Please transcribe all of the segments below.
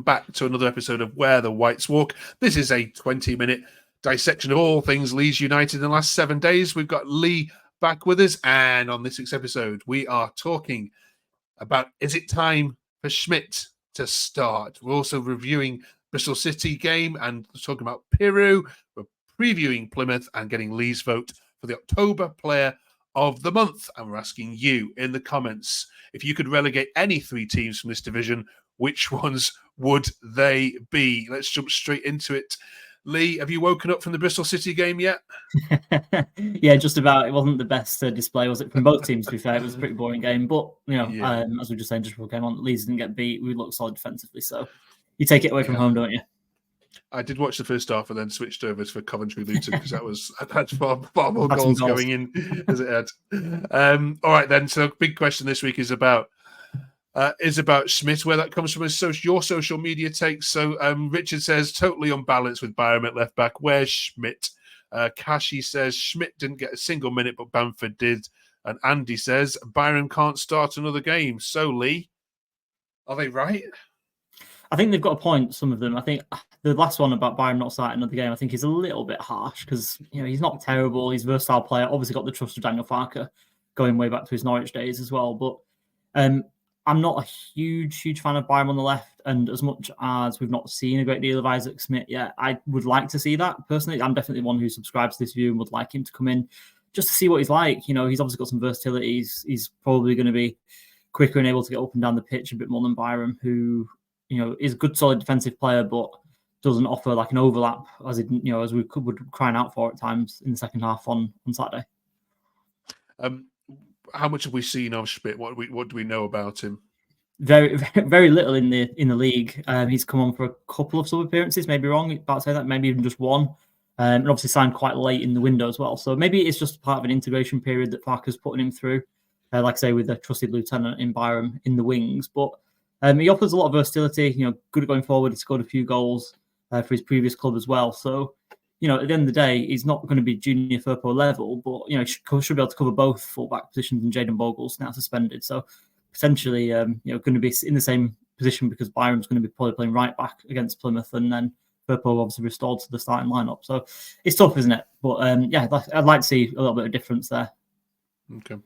Back to another episode of Where the Whites Walk. This is a 20-minute dissection of all things Leeds United in the last 7 days. We've got Lee back with us, and on this week's episode, we are talking about, is it time for Schmidt to start? We're also reviewing Bristol City game and talking about Peru. We're previewing Plymouth and getting Lee's vote for the October Player of the Month. And we're asking you in the comments, if you could relegate any 3 teams from this division, which ones would they be? Let's jump straight into it. Lee, have you woken up from the Bristol City game yet? Yeah, just about. It wasn't the best display, was it, from both teams, to be fair? It was a pretty boring game. But, as we just saying, just before we came on, Leeds didn't get beat. We looked solid defensively. So you take it away from home, don't you? I did watch the first half and then switched over for Coventry Luton because that had far more goals going in as it had. All right, then. So big question this week is about Schmidt. Where that comes from is your social media takes. So Richard says, totally unbalanced with Byram at left back. Where's Schmidt? Kashi says, Schmidt didn't get a single minute, but Bamford did. And Andy says, Byram can't start another game. So, Lee, are they right? I think they've got a point, some of them. I think the last one about Byram not starting another game, I think is a little bit harsh because, he's not terrible. He's a versatile player. Obviously got the trust of Daniel Farke going way back to his Norwich days as well. But I'm not a huge fan of Byram on the left. And as much as we've not seen a great deal of Isaac Schmidt yet, I would like to see that personally. I'm definitely one who subscribes to this view and would like him to come in just to see what he's like. He's obviously got some versatility. He's probably going to be quicker and able to get up and down the pitch a bit more than Byram, who is a good, solid defensive player, but doesn't offer like an overlap as we would crying out for at times in the second half on Saturday. How much have we seen of Schmidt? What do we know about him? Very, very little in the league. He's come on for a couple of sub appearances, maybe wrong about to say that, maybe even just one. And obviously signed quite late in the window as well. So maybe it's just part of an integration period that Farke's putting him through, like I say, with the trusted lieutenant in Byram in the wings. But he offers a lot of versatility, good at going forward. He scored a few goals for his previous club as well. So, at the end of the day, he's not going to be junior Firpo level, but, he should be able to cover both fullback positions, and Jayden Bogle's now suspended. So, potentially, going to be in the same position because Byram's going to be probably playing right back against Plymouth, and then Firpo obviously restored to the starting lineup. So, it's tough, isn't it? But, I'd like to see a little bit of difference there. Okay.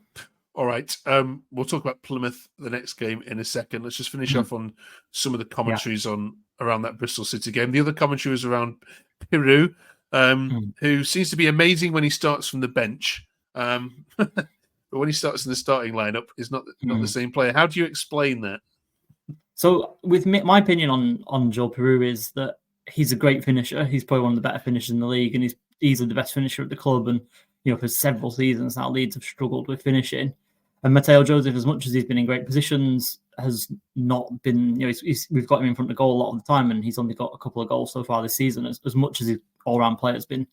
All right. We'll talk about Plymouth, the next game, in a second. Let's just finish off on some of the commentaries around that Bristol City game. The other commentary was around Peru, who seems to be amazing when he starts from the bench. But when he starts in the starting lineup, is not the same player. How do you explain that? So with my opinion on Joel Peru is that he's a great finisher. He's probably one of the better finishers in the league, and he's easily the best finisher at the club. And for several seasons now, Leeds have struggled with finishing. And Mateo Joseph, as much as he's been in great positions, has not been, we've got him in front of goal a lot of the time, and he's only got a couple of goals so far this season. As much as his all-round player has been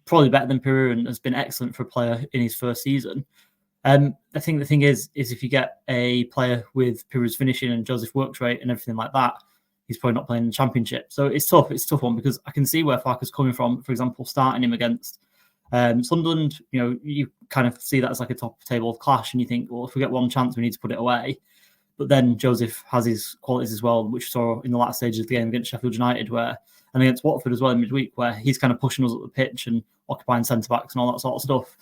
probably better than Peru and has been excellent for a player in his first season. I think the thing is if you get a player with Peru's finishing and Joseph work rate and everything like that, he's probably not playing in the Championship. So it's tough. It's a tough one because I can see where Farke's coming from. For example, starting him against Sunderland, you kind of see that as like a top table clash, and you think, well, if we get one chance, we need to put it away. But then Joseph has his qualities as well, which we saw in the last stages of the game against Sheffield United, and against Watford as well in midweek, where he's kind of pushing us up the pitch and occupying centre backs and all that sort of stuff.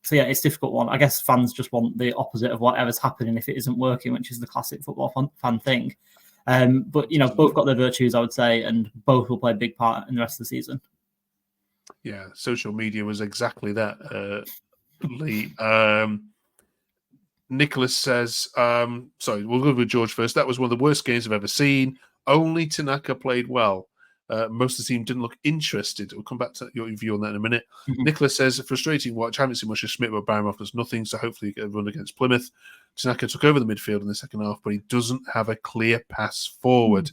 So yeah, it's a difficult one. I guess fans just want the opposite of whatever's happening if it isn't working, which is the classic football fan thing. But both got their virtues, I would say, and both will play a big part in the rest of the season. Yeah, social media was exactly that, Lee. Nicholas says, sorry, we'll go with George first. That was one of the worst games I've ever seen. Only Tanaka played well. Most of the team didn't look interested. We'll come back to your view on that in a minute. Mm-hmm. Nicholas says, a frustrating watch. I haven't seen much of Schmidt, but Byram offers nothing, so hopefully you get a run against Plymouth. Tanaka took over the midfield in the second half, but he doesn't have a clear pass forward.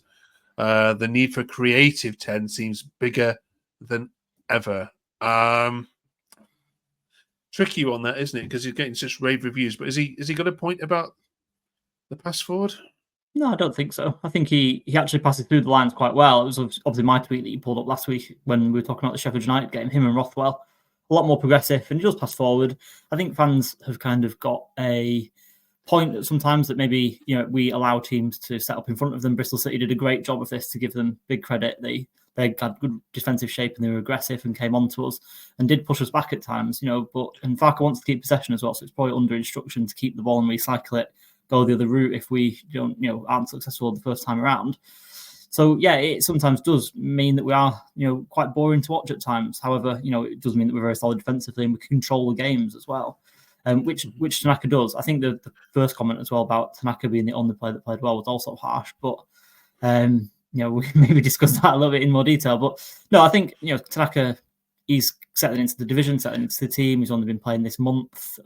The need for a creative 10 seems bigger than ever. Tricky on that, isn't it? Because he's getting such rave reviews. But is he got a point about the pass forward? No, I don't think so. I think he actually passes through the lines quite well. It was obviously my tweet that you pulled up last week when we were talking about the Sheffield United game. Him and Rothwell, a lot more progressive, and he does pass forward. I think fans have kind of got a point sometimes that maybe we allow teams to set up in front of them. Bristol City did a great job of this, to give them big credit. They had good defensive shape and they were aggressive and came on to us and did push us back at times, and Farke wants to keep possession as well, so it's probably under instruction to keep the ball and recycle it, go the other route if we aren't successful the first time around. So yeah, it sometimes does mean that we are quite boring to watch at times. However, it does mean that we're very solid defensively and we can control the games as well, which Tanaka does. I think the first comment as well about Tanaka being the only player that played well was also harsh, but we maybe discuss that a little bit in more detail. But no, I think Tanaka, he's settling into the division, settling into the team. He's only been playing this month,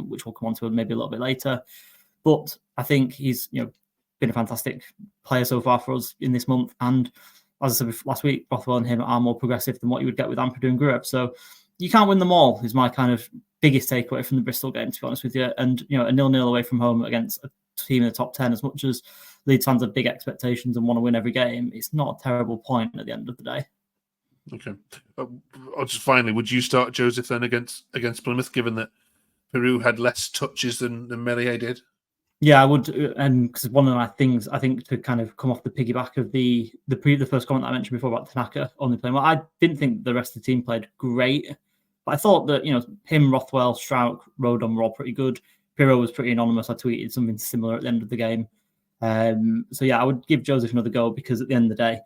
which we'll come on to maybe a little bit later. But I think he's been a fantastic player so far for us in this month. And as I said last week, Rothwell and him are more progressive than what you would get with Ampadu and Gruev. So you can't win them all, is my kind of biggest takeaway from the Bristol game, to be honest with you. And a 0-0 away from home against a team in the top 10, as much as Leeds fans have big expectations and want to win every game, it's not a terrible point at the end of the day. Okay. Just finally, would you start Joseph then against Plymouth, given that Peru had less touches than Meslier did? Yeah, I would, and because one of my things, I think, to kind of come off the piggyback of the first comment I mentioned before about Tanaka only playing well, I didn't think the rest of the team played great, but I thought that him, Rothwell, Strauch, Rodon were all pretty good. Pirro was pretty anonymous. I tweeted something similar at the end of the game. So yeah, I would give Joseph another go, because at the end of the day,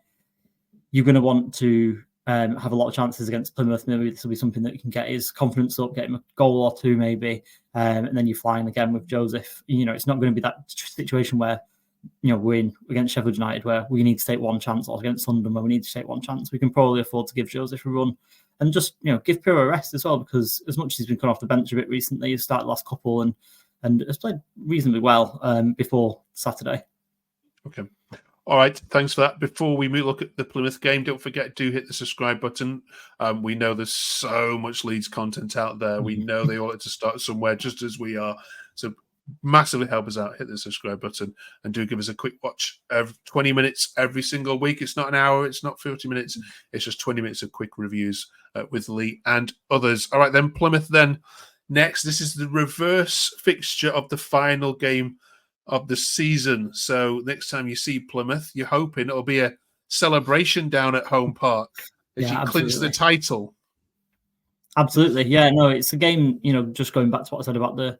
you're going to want to have a lot of chances against Plymouth. Maybe this will be something that you can get his confidence up, get him a goal or two maybe, and then you're flying again with Joseph. It's not going to be that situation where we're in against Sheffield United where we need to take one chance, or against Sunderland where we need to take one chance. We can probably afford to give Joseph a run and just give Pirro a rest as well, because as much as he's been cut off the bench a bit recently, he's started the last couple and has played reasonably well before Saturday. Okay. All right. Thanks for that. Before we look at the Plymouth game, don't forget to hit the subscribe button. We know there's so much Leeds content out there. We know they all had to start somewhere, just as we are. So massively help us out. Hit the subscribe button and do give us a quick watch. 20 minutes every single week. It's not an hour. It's not 50 minutes. It's just 20 minutes of quick reviews with Lee and others. All right, then Plymouth then. Next, this is the reverse fixture of the final game of the season. So next time you see Plymouth, you're hoping it'll be a celebration down at Home Park as you clinch the title. Absolutely. Yeah, no, it's a game, just going back to what I said about the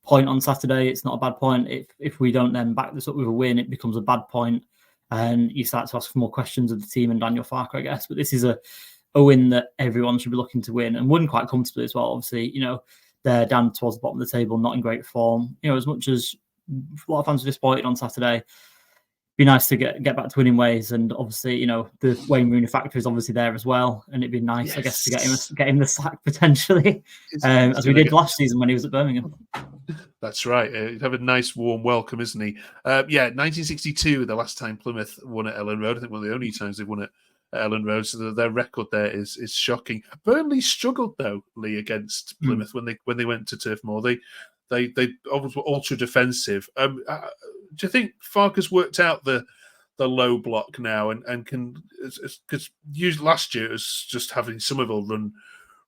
point on Saturday, it's not a bad point. If we don't then back this up with a win, it becomes a bad point and you start to ask for more questions of the team and Daniel Farke, I guess. But this is a win that everyone should be looking to win, and won quite comfortably as well. Obviously, they're down towards the bottom of the table, not in great form. As much as a lot of fans were disappointed on Saturday, be nice to get back to winning ways. And obviously, the Wayne Rooney factor is obviously there as well, and it'd be nice, I guess, to get him the sack potentially, as we did last season when he was at Birmingham. That's right. He'd have a nice warm welcome, isn't he? 1962, the last time Plymouth won at Ellen Road. I think one of the only times they've won at Ellen Road, so their record there is shocking. Burnley struggled though, Lee, against Plymouth when they went to Turf Moor. They always were ultra defensive. Do you think Farke's worked out the low block now and can, because usually last year it was just having Somerville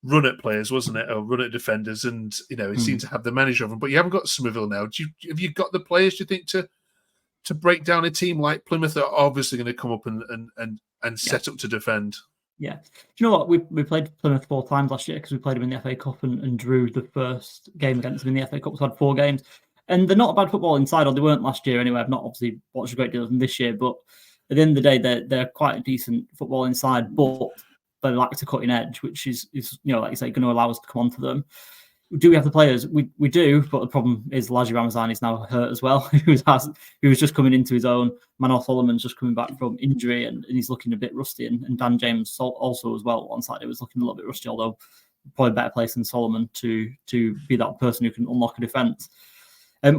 run at players, wasn't it, or run at defenders, and he seemed to have the manager of them. But you haven't got Somerville now. Have you got the players, do you think, to break down a team like Plymouth that are obviously going to come up and set up to defend? Yeah. Do you know what? We played Plymouth 4 times last year because we played them in the FA Cup and drew the first game against them in the FA Cup. So had 4 games. And they're not a bad football inside, or they weren't last year anyway. I've not obviously watched a great deal of them this year, but at the end of the day, they're quite a decent football inside, but they lack the cutting edge, which is like you say, going to allow us to come onto them. Do we have the players? We do, but the problem is Laji Ramazani is now hurt as well. He was just coming into his own. Manor Solomon's just coming back from injury and he's looking a bit rusty. And Dan James also as well on Saturday was looking a little bit rusty, although probably a better place than Solomon to be that person who can unlock a defence.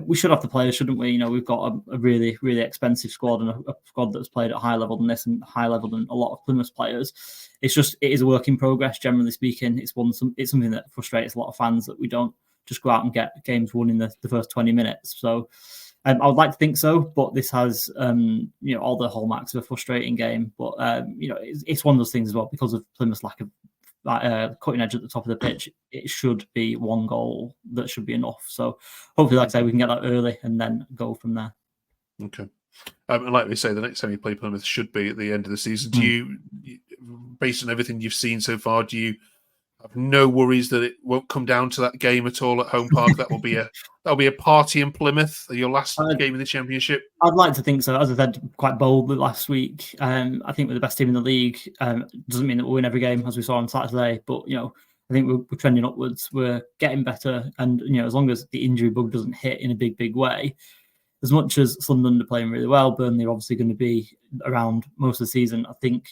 We should have the players, shouldn't we? We've got a really, really expensive squad and a squad that's played at a higher level than this and higher level than a lot of Plymouth players. It is a work in progress, generally speaking. It's something that frustrates a lot of fans that we don't just go out and get games won in the first 20 minutes. So I would like to think so, but this has all the hallmarks of a frustrating game. But it's one of those things as well because of Plymouth's lack of cutting edge at the top of the pitch, it should be one goal that should be enough. So hopefully, like I say, we can get that early and then go from there. Okay. And like we say, the next time you play Plymouth should be at the end of the season. Do you, based on everything you've seen so far, do you have no worries that it won't come down to that game at all at home park? That'll be a party in Plymouth, your last game in the Championship. I'd like to think so. As I said quite boldly last week, I think we're the best team in the league. Doesn't mean that we'll win every game, as we saw on Saturday, but I think we're trending upwards. We're getting better, and as long as the injury bug doesn't hit in a big way. As much as Sunderland are playing really well, Burnley are obviously going to be around most of the season. I think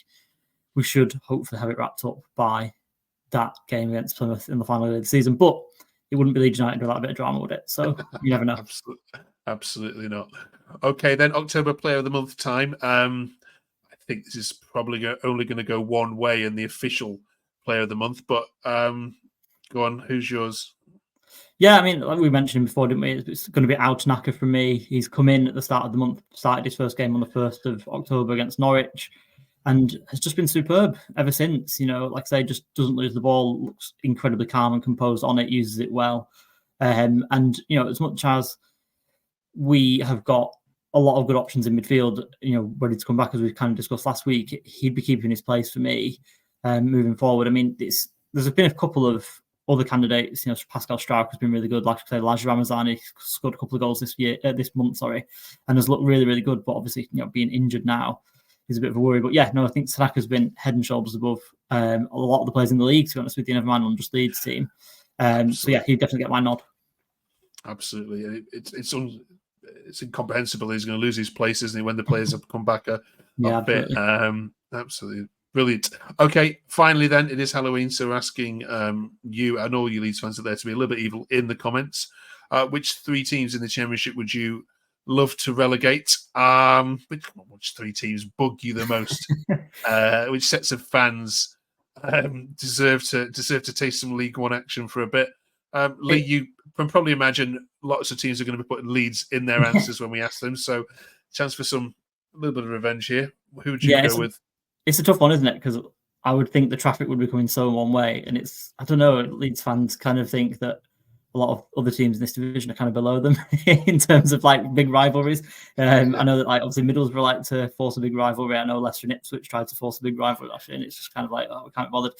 we should hopefully have it wrapped up by that game against Plymouth in the final of the season. But it wouldn't be Leeds United without a bit of drama, would it? So you never know. Absolutely not. Okay, then October Player of the Month time. I think this is probably only going to go one way in the official Player of the Month. But go on, who's yours? Yeah, I mean, like we mentioned before, didn't we? It's going to be Ao Tanaka from me. He's come in at the start of the month, started his first game on the 1st of October against Norwich, and has just been superb ever since. Like I say, just doesn't lose the ball, looks incredibly calm and composed on it, uses it well. And, as much as we have got a lot of good options in midfield, ready to come back, as we kind of discussed last week, he'd be keeping his place for me moving forward. I mean, there's been a couple of other candidates, Pascal Struijk has been really good. Like I said, Laj Ramazani scored a couple of goals this month, and has looked really, really good. But obviously, being injured now is a bit of a worry. But yeah, no, I think Tanaka's been head and shoulders above a lot of the players in the league, to be honest with you, never mind on just Leeds team. So yeah, he'd definitely get my nod. Absolutely. It's incomprehensible. He's going to lose his place, isn't he, when the players have come back a bit. Absolutely. Brilliant. Okay, finally then, it is Halloween, so we're asking you and all you Leeds fans out there to be a little bit evil in the comments. Which 3 teams in the Championship would you love to relegate? Which 3 teams bug you the most? Which sets of fans deserve to taste some League One action for a bit? Lee, you can probably imagine lots of teams are going to be putting Leeds in their answers when we ask them, so chance for a little bit of revenge here. Who would you go with? It's a tough one, isn't it? Because I would think the traffic would be coming so one way, and I don't know, Leeds fans kind of think that a lot of other teams in this division are kind of below them in terms of like big rivalries. I know that obviously Middlesbrough like to force a big rivalry. I know Leicester and Ipswich tried to force a big rivalry last year, and it's just kind of like, we can't be bothered.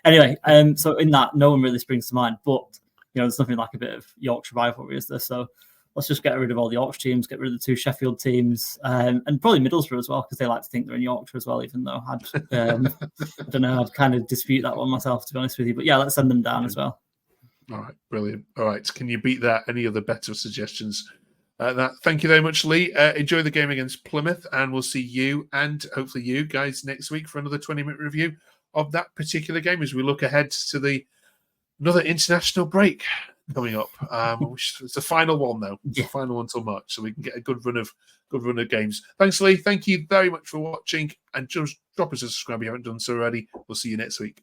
Anyway, so in that, no one really springs to mind, but there's nothing like a bit of Yorkshire rivalry, is there? So let's just get rid of all the Yorkshire teams, get rid of the 2 Sheffield teams, and probably Middlesbrough as well, because they like to think they're in Yorkshire as well, even though I don't know, I'd kind of dispute that one myself, to be honest with you. But yeah, let's send them down as well. All right, brilliant. All right, can you beat that? Any other better suggestions? Thank you very much, Lee. Enjoy the game against Plymouth, and we'll see you and hopefully you guys next week for another 20-minute review of that particular game as we look ahead to another international break coming up. It's the final one though. It's the final one till March, so we can get a good run of games. Thanks, Lee. Thank you very much for watching, and just drop us a subscribe if you haven't done so already. We'll see you next week.